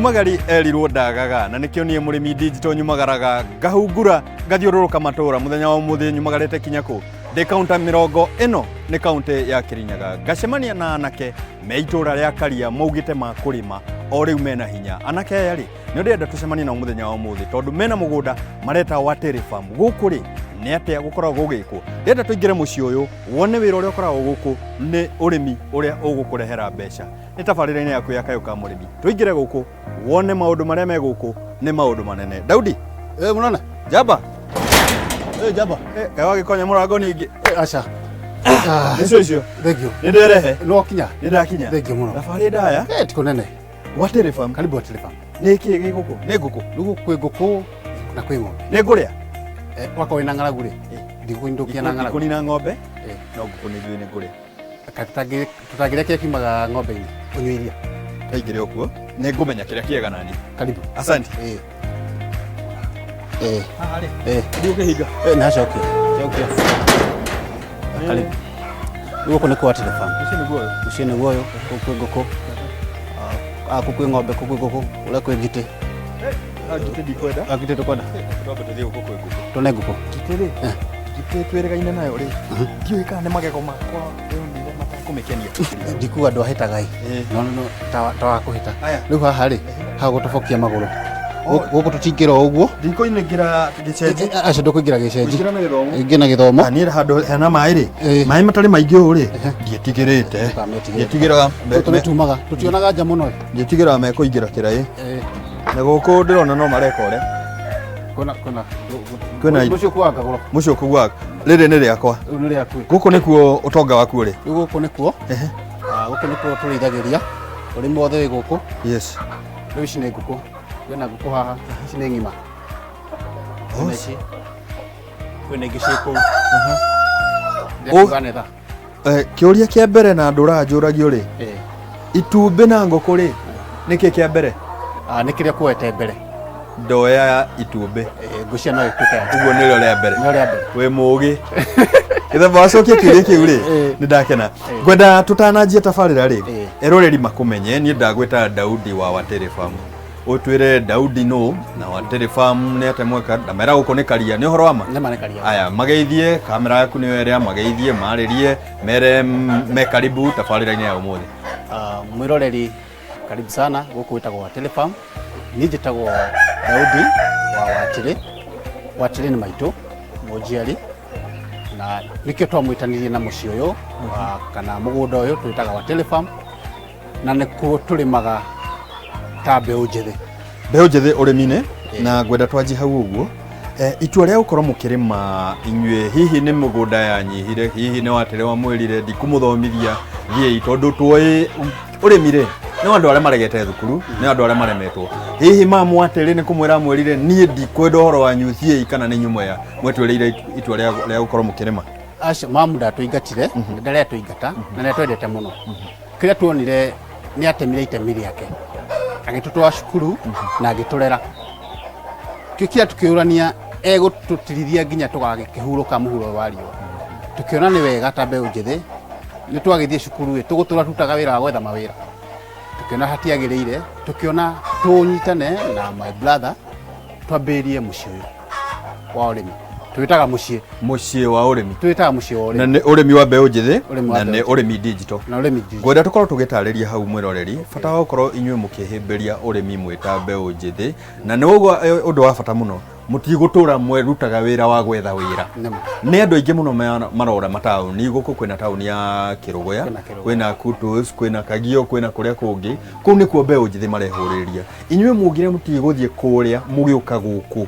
Nyumagari erirwo ndagaga na nikio nie murimi digital nyumagaraga ngahungura ngathiururuka matura muthenya wa umuthi nyumagarite kinya ku de kaunta 40 ni kaunti ya Kirinyaga ngacemania na anake me itura ria Karia maugite makurima o riu mena hinya anake yari ni ndenda tucemania na muthenya wa umuthi tondu mena mugunda mareta Watere Farm guku ri ni atia gukoragwo gugikwo ndenda tuingire muci uyu wone wira uria ukoragwo guku ni urimi uria ugukurehera mbeca ni tabarira-ini yaku ya Kayuka Murimi tuingire guku wone maundu maria me guku ni maundu manene Daudi munana jaba jaba kawa gikonya murango ningi acha icio thank you ni nderehe no kinya ni ndakinya thank you muno thabari ndaya tiko nene Watere Farm karibu Watere Farm ni ki giguku ni nguku kwi nguku na kwi ng'ombe ni nguria wako wina ng'aragu ri ndikuindukia na ng'aragu kuni na ng'ombe no nguku ni njui ni nguria tutagirekia kimaga ng'ombe-ini unywe iria kaigire okuo ni ngumenya kiria kiega nani karibu asante hari ndio kihinga nacokia karibu guku ni kwa Watere Farm ucio ni guoyo kwi nguku kukwi ng'ombe kukwi nguku uria kwi ngiti ngite ndikwenda ngite tukwenda twambe tuthie guku kwi nguku tune nguku ngite ngite tweregaine nayo ri ndiuĩ kana nĩ magego makwa nĩo matakumĩkenia ndikuga andũ ahĩtaga no ta wa kũhĩta rĩu haha rĩ ha gũtobokia magũrũ gũkũ tũtingĩra ũguo ndikũingĩra gĩcenji aca ndũkũingĩra gĩcenji ingĩ na gĩthomo niĩ handũ hena maĩ rĩ maĩ matarĩ maingĩ ũũ rĩ ndiĩtigĩrĩte ndiĩtigĩraga tũtumaga tũtionaga nja mũno ndiĩtigĩraga mekũingĩra kĩraĩ na gũkũ ndĩrona no mareka ũrĩa kwĩna mũcio kuanga goro mũcio kuanga rĩrĩ nĩ rĩakwa gũkũ nĩkuo ũtonga waku ũrĩ gũkũ nĩkuo gũkũ nĩkuo tũrĩithagĩria ũrĩmi wothe wĩ gũkũ yes rĩu ici nĩ ngũkũ kwĩna ngũkũ haha ici nĩ ng'ima kwĩna ingĩ ciĩ kũu ndĩkuganetha kĩũria kĩa mbere na andũ ũranjũragio rĩ itumbĩ na ngũkũ rĩ nĩkĩ kĩa mbere nĩ kĩrĩa kuoete mbere ndoya itumbĩ ngũcia no ĩtuĩke ũguo nĩrĩo rĩa mbere wĩ mũũgĩ gĩthemba wacokia kĩũria kĩu rĩ nĩ ndakena ngwenda tũtananjia tabarĩra rĩ eroreri makũmenye niĩ ndagwĩta Daudi wa Watere Farm ũtwĩre Daudi no na Watere Farm nĩ atĩ mweka ndamera gũkũ nĩ Karia nĩ ũhoro wa ma aya mageithie kamera yaku nĩyo ĩrĩa mageithie marĩrie mere me karibu tabarĩra-inĩ ya ũmũthĩ mwĩroreri karibu sana gũkũ wĩtagwo Watere Farm niĩ njĩtagwo Daudi wa Watere Watere nĩ maitũ mũnjiari na nĩkĩo twamwĩtanirie na mũciĩ ũyũ kana mũgũnda ũyũ twĩtaga Watere Farm na nĩkuo tũrĩmaga ta mbeũ njĩthĩ ũrĩmi-inĩ na ngwenda twanjie hau ũguo itua rĩa gũkorwo mũkĩrĩma inyuĩ hihi nĩ mũgũnda yanyihire hihi nĩ Watere wamwĩrire ndikũmũthomithia thiĩi tondũ tuoĩ ũrĩmi rĩ nĩ andũ arĩa maregete thukuru nĩ andũ arĩa maremetwo hihi mamu Watere nĩ kũmwĩra mwĩrire niĩ ndikwenda ũhoro wanyu thiĩi kana nĩ nyume ya mwetwĩrĩire itua rĩa gũkorwo mũkĩrĩma aca mamu ndatũingatire ndarĩa tũingata na nĩ twendete mũno kĩrĩa tuonire nĩ atemire itemi rĩake agĩtũtwara cukuru na agĩtũrera kĩrĩa tũkĩũrania egũtũtirithia nginya tũgagĩkĩhurũka mũhuro wa riũa tũkĩona nĩ wega ta mbeũ njĩthĩ nĩ twagĩthiĩ cukuru tũgũtũra tutaga wĩra wa gwetha mawĩra tũkĩona hatiagĩrĩire tũkĩona tũnyitane na my brother twambĩrĩrie mũciĩ ũyũ wa ũrĩmi twĩtaga mũciĩ wa ũrĩmi twĩtaga mũciĩ wa ũrĩmi na nĩ ũrĩmi wa mbeũ njĩthĩ na nĩ ũrĩmi digital ngwenda tũkorwo tũgĩtarĩria hau mwĩroreri bata wa gũkorwo inyuĩ mũkĩhĩmbĩria ũrĩmi mwĩta mbeũ njĩthĩ na nĩ ũndũ wa bata mũno mũtigũtũra mwerutaga wĩra wa gwetha wĩra nĩ andũ aingĩ mũno marora mataũni gũkũ kwĩna taũni ya Kĩrũgũya kwĩna Kutus kwĩna Kagio kwĩna kũrĩa kũngĩ kũu nĩkuo mbeũ njĩthĩ marehũrĩria inyuĩ mũngire mũtigũthiĩ kũrĩa mũgĩũka gũkũ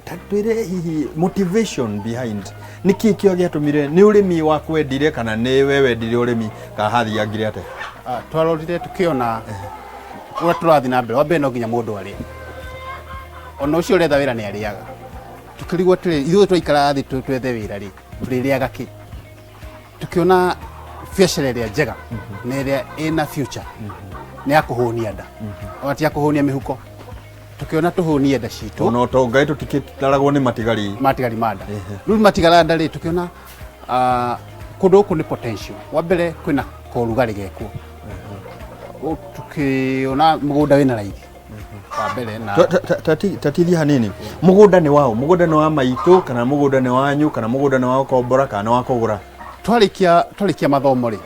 tatwire hihi motivation behind niki kĩo gĩatũmire nĩ ũrĩmi wa kwendire kana nĩ we wendire ũrĩmi ka hathiangire ate twarorire tũkĩona ũrĩa tũrathiĩ na mbere wambe no nginya mũndũ arĩe ona ũcio ũretha wĩra nĩ arĩaga tũkĩrigwo ithuĩ twaikara thĩ twethe wĩra rĩ tũrĩrĩaga kĩ tũkĩona biacara ĩrĩa njega na ĩrĩa ĩna future nĩ ya kũhũnia nda ona ti ya kũhũnia mĩhuko tukiona tuhunie nda citũ ona tongai tutikitaragwo ni matigari manda rĩu matigara nda rĩ tukiona kũndũ kũ nĩ potential wa mbere kwĩna kũrugarĩ gekwo tukiona mũgũnda wĩna raithi wa mbere na tatithia hanini mugunda ni wao mugunda ni wa maitu kana mugunda ni wanyu kana mugunda ni wa kombora kana wa kugura twarikia mathomo ri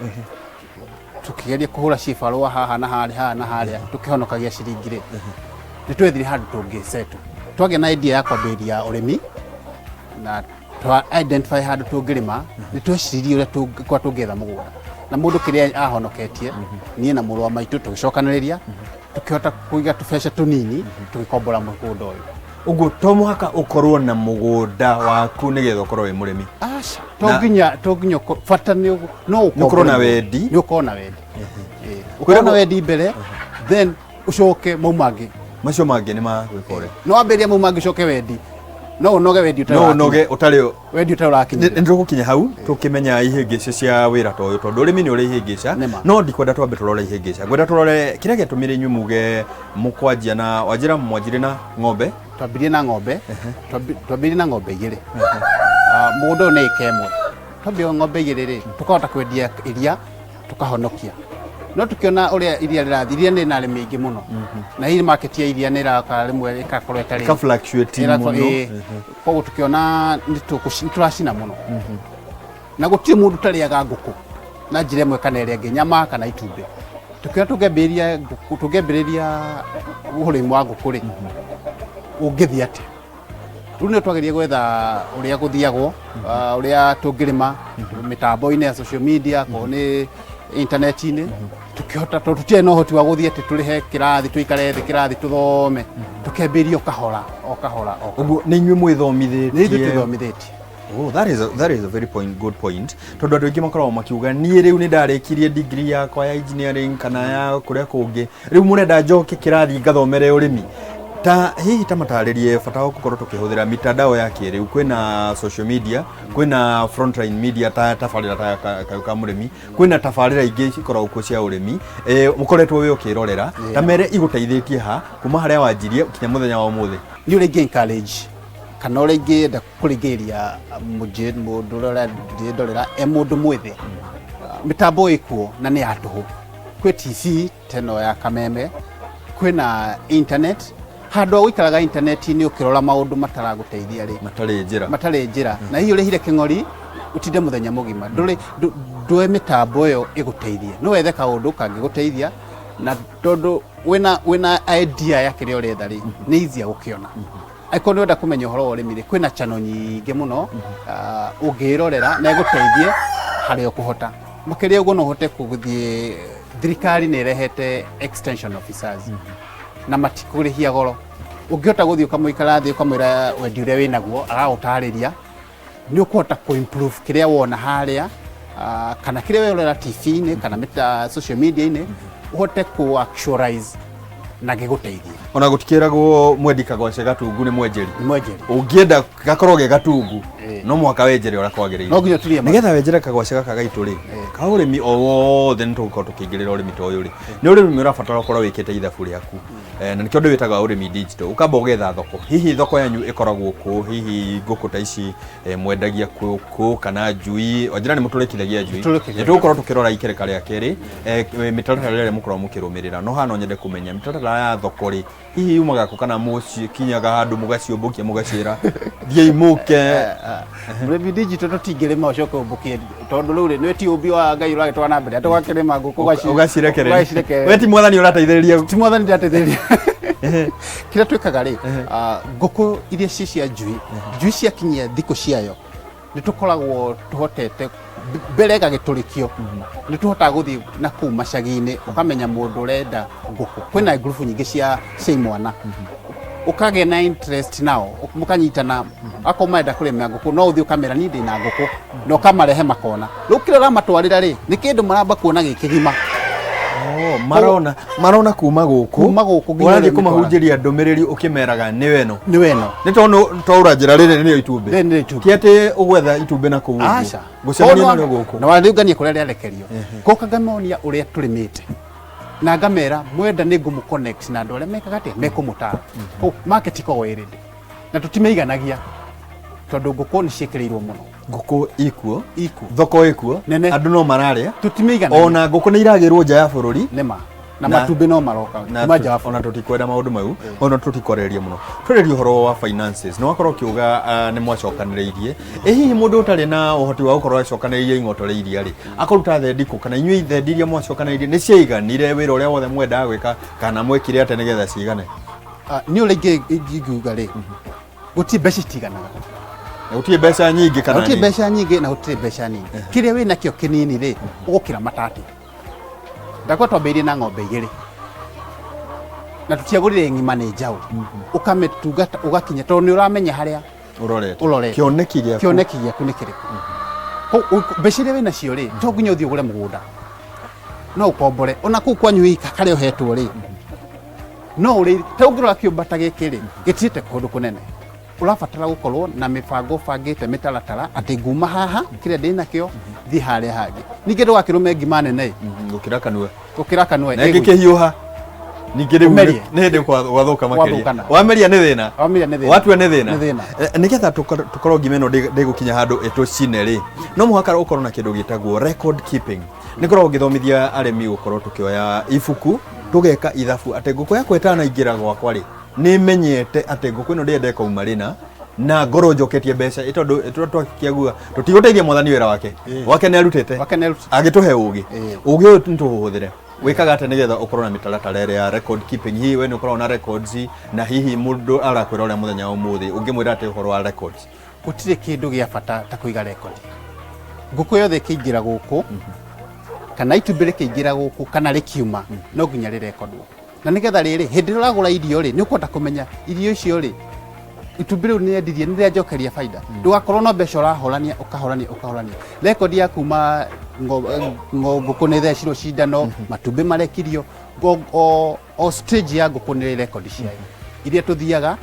tukigeria kuhura cibarua haha na haria tukihonokagia ciringi ri ni twethire handu tungicetu twage na idea ya kwambiria urimi na twa identify handu tungirima ni tweciririe uria kwa tungetha mugunda na mundu kiria ahonoketie nie na muru wa maitu tugicokaniriria tukihota kuiga tubesha tunini tugikombora mugunda uyu uguo to muhaka ukorwo na mugunda waku nigetha ukorwo wi murimi aca tonginya fata no ukorwo na wendi ni ukorwo na wendi ukorwo na wendi mbere then ucoke maumangi macio mangi ni ma gwikore no amberia maumangi coke wendi no unoge wendi utari wendi utarakinya ni tugukinya hau tukimenya ihingica cia wira toyo tondu urimi ni uri ihingica no ndikwenda twambe turore ihingica ngwenda turore kiria gitumire nyu muge mukwanjia na wanjira mwanjire na ng'ombe twambirie na ng'ombe igiri mundu ni ikemwe twambie ng'ombe igiri ri tukahota kwendia iria tukahonokia no tukiona uria iria rirathi iria ni nari mingi muno na hii market ya iria ni raka rimwe ikakorwo itari ka fluctuate muno koguo tukiona ni turacina muno na gutire mundu tariaga nguku na njira imwe kana iria ngi nyama kana itumbi tukiona tugembereria urimi wa nguku ri ungithia ati riu ni twageria gwetha uria guthiagwo uria tungirima mitambo-ini ya social media ko ni internet-ini tukihota tutie no hoti wa guthia ati turihe kirathi tuikare thi kirathi tuthome tukembiria okahora uguo ni nywe mwithomithitie ni twithomithitie Oh, that is a very good point. Tondu andu aingi makoragwo makiuga nie riu ni ndarikirie degree yakwa ya engineering kana ya kuria kungi riu murenda njoke kirathi ngathomere urimi ta hihi ta mataririe fata gukorwo tukihuthira mitandao ya kiriu kwina social media kwina frontline media ta tabarira ta kayuka murimi kwina tabarira ingi ikoragwo kuo cia urimi mukoretwo wi ukirorera ta mere iguteithitie ha kuma haria wanjirie kinya muthenya wa umuthi ni uri encourage kana uri ngienda kurigiria mundu uria ndorera mundu mwithi mitambo ikuo na ni atuhu kwi TV teno ya kameme kwina internet handu gwikaraga internet-ini ukirora maundu mataraguteithia ri matari njira na hiyo rehire king'ori utinde muthenya mugima ndwe mitambo yo iguteithie no wethe kaundu kangiguteithia na tondu wina idea ya kiria uretha ri ni easy gukiona aiko ni wenda kumenya uhoro wa urimi ri kwina channel nyingi muno ungirorera na iguteithie hari ukuhota makiria uguo no uhote kuguthie thirikari ni rehete extension officers na matikurihia goro ungihota guthii ukamuikara thi ukamwira wendi uria winaguo agagutariria ni ukuhota ku improve kiria wona haria kana kiria we urera TV-ini kana social media-ini uhote ku actualize na giguteithia ona gutikiragwo mwendi kagwace gatungu ni mwenjeri ungienda gakorwo ge gatungu no mwaka wenjere ora kwagiriire no nginya turie nigetha wenjere kagwace gaka gaitu ri ka urimi o wothe ni tugukorwo tukingirira urimi to uyu ri ni urimi urabatara gukorwo wikite ithabu riaku na nikio ndu witaga urimi digital ukamba ugetha thoko hihi thoko yanyu ikoragwo ku hihi nguku ta ici mwendagia ku kana njui onjira ni muturikithagia njui ni tugukorwo tukirora ikereka ria keri mitaratara ria mukorwo mukirumirira no hano nyende kumenya mitaratara ya thoko ri hihi umaga ku kana muci kinyaga handu mugaciumbukia mugacira thiei muke urimi digital tutingirima ucoke umbukie tondu riu ni ti ubi wa ngai uragitwa na mbere atugakirima nguku ugacirekerera we ti mwathani urateithiriria ti mwathani ndateithiriria kira twikaga ri nguku iria cia njui cia kinyia thiku ciayo ni tukoragwo tuhotete mbere gagiturikio ni tuhota guthi na ku macagi-ini ukamenya mundu urenda nguku kwina group nyingi cia imwana ukage na interest nao mukanyitana akomenda kurema nguku no uthi ukamera ni ndi na nguku no kamarehe makona rukirora matwarira ri ni kindu maramba kuona gikigima marona kuma guku urathi kumahunjiria ndumiriri ukimeraga ni weno ni twaura njira riri ni itumbi kiete ugwetha itumbi na kugu gucemania na guku na warigania kuria riarekerio goka ngamonia uria turimite na ngamera mwenda ni ngumu connect na andu aria mekaga ati mekumutara market iko wirindi na tutimeiganagia tondu nguku ni ciikirirwo muno nguku ikuo thoko ikuo andu no mararia tutimeiganagia ona nguku ni iragirwo nja ya bururi nema na matumbĩ no maroka maja wa ona tutikwenda maundu mau ona tutikoreria muno twereria horo wa finances no wakorwo kiuga ni mwacokaniriirie hihi mundu utari na uhoti wa gukorwo acokaniriirie ingoto iria ri akuruta thendiku kana inyui thendiria mwacokaniriirie ni ciaiganire wira uria wothe mwenda gwika kana mwekire ate nigetha cigane ni uringi ingiuga ri guti mbeca itiganaga utie mbeca nyingi kana utie mbeca nyingi na utie mbeca nini kiria wina kio kinini ri ugukira matati ndakwa twambirie na ng'ombe igiri na tutiagurire ng'ima ni njau ukametungata ugakinya tondu ni uramenya haria urorete kioneki giaku ni kiriku mbeca iria wina cio ri to nginya uthie ugure mugunda no ukombore ona kuu kwanyu ika karia uhetwo ri no uri ta ungirora kiumbata giki ri gitirite kundu kunene urabatara gukorwo na mibango bangite mitaratara ati nguma haha kiria ndina kio thi haria hangi ninge ndugakirume ngima nene gukira kanua na ngike hiuha ninge riu ni hindi gwathuka makiria wameria ni thina watua ni thina nigetha tukorwo ngima ino ndigukinya handu etucine ri no muhaka ukorwo na kindu gitagwo record keeping nikorwo ngithomithia aremi gukorwo tukioya ibuku tugeka ithabu ati nguku yakwa itanaingira gwakwa ri ni menyete ati nguku ino ndiende kauma rina na ngoro njoketie mbeca itondu twakiagua tutiguteithia mwathani wira wake ni arutite agituhe ugi uyu nituhuthire wikaga ate nigetha ukorwo na mitaratara ya record keeping hihi we ni ukorwo na records na hihi mundu arakwira uria muthenya umuthi ungimwira ati uhoro wa records gutire kindu gia bata ta kuiga record nguku yothe kiingira guku kana itumbire kiingira guku kana rikiuma no nginya ri record na nigetha riri hindi uragura irio ri ni ukwenda kumenya irio icio ri itumbire ni endirie ni ria njokeria faida ndugakorwo no mbeca urahorania ukahorania record ya kuma nguku ni thecirwo cindano matumbi marekirio o stage ya nguku ni record cia iria tuthiaga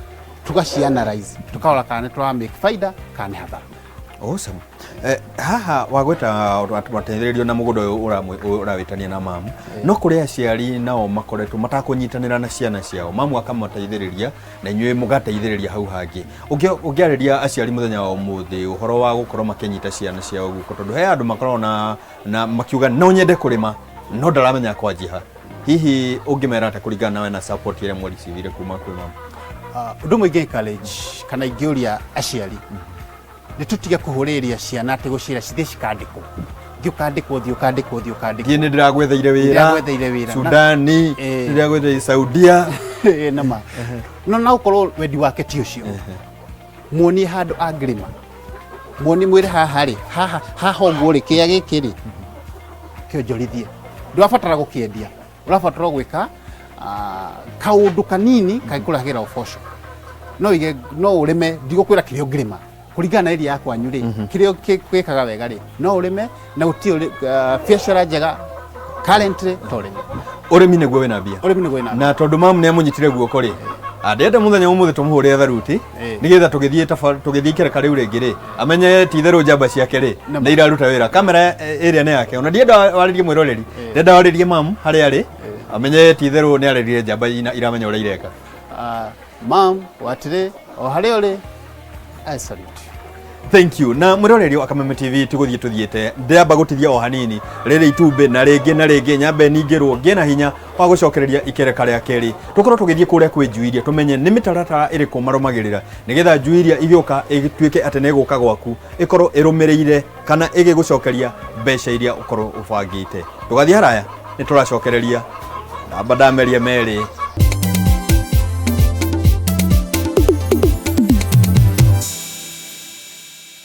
tugacianalyze tukarora kana ni twa make faida kana hathara. Awesome. Haha wagweta twatethererio na mugundo uyu urawitania na mamu no kuri aciari nao makoretwo matakunyitanira na ciana ciao mamu akamateithiriria na inywe mugateithiriria hau hangi ungiariria aciari muthenya wa umuthi uhoro wa gukorwo makinyita ciana ciao guko tondu he andu makorwo na makiuga no nyende kurima no ndaramenya kwanjiha hihi ungimera ata kuringana nawe na support ile mwari civire kuma kwi mamu undu mwingi college kana ingiuria aciari nitutige kuhuriria ciana ati gucira cithi cikandikwo thiukandikwo thie ni ndiragwetheire wira Sudani ndiragwetheire Saudia nama no na ukorwo wendi wake ti ucio muoni handu angirima muoni mwire haha ri haha oguri kia gikiri kionjorithie ndwabatara gukiendia urabatara gwika kaundu kanini kaikuragira uboco no urime ndigukwira kirio ngirima kuringana na area yakwa nyuri kirio kwikaga wega ri no urime na utio biashara njega currently torime urimi niguo wina bia na tondu mamu ni amunyitire guoko ri andete muthenya umuthi tumuhure tharuti nigetha tugithie kireka riu ringi ri amenye titheru njamba ciake ri na iraruta wira kamera area ne yake ona ndienda waririe mwiroreri ndenda waririe mamu hari ari amenye titheru ni arerire njamba iramenya uria ireka mam watire o hari uri I salute. Thank you. Na mwiroreri wa Kameme TV tuthiete ndamba gutithia o hanini riri itumbe na ringi nyambe ningirwo ngena hinya wa gucokereria ikereka ria keri tukorwo tugithie kuria kwi njuiria tumenye ni mitaratara iriku marumagirira nigetha njuiria igioka igituike ate ne guka gwaku ikorwo irumireire kana igigucokeria mbeca iria ukorwo ubangite tugathie haraya ni turacokereria ndamba ndameria meri